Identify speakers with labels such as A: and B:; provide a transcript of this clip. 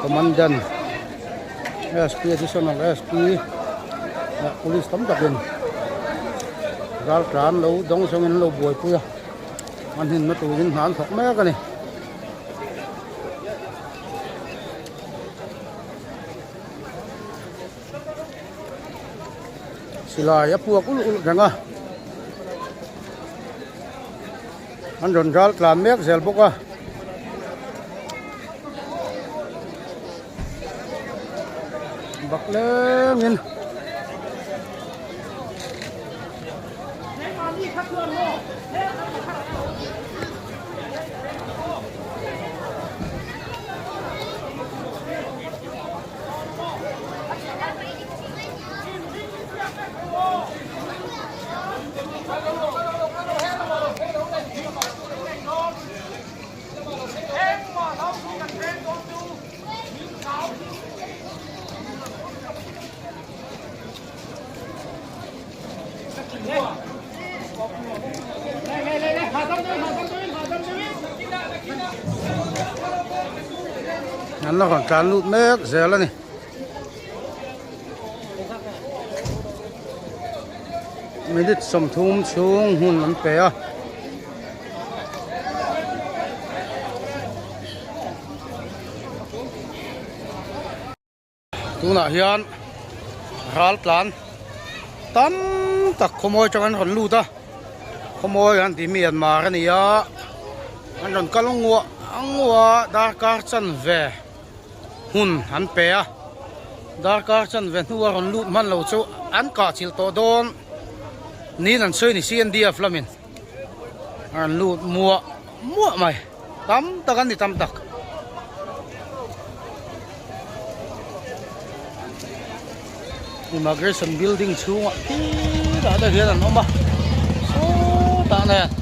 A: Komandan SP additional SP police tấm tập đình gal tran lâu dong song in lâu buổi puya anh hình nó tụi in hàn thọc mấy cái này sila ya puak ul janga anh ron gal tran mek zel boka bak lên nhìn anh nó còn tràn lụt mét giờ lên này mình đi sầm thum xuống hun lắm bé tu nãy hiền ral plan tắm tắc không ai cho anh còn lụt à không ai anh tìm miền mà cái này á anh còn cá lông ngua dar car chân về hun han pe dar car chân về nuwa ron lut man lo chu an ka chil to don ni nan soi ni CND flamin an lut mua mai tam takan ni tam tak immigration building chu da hian an oma so ta ne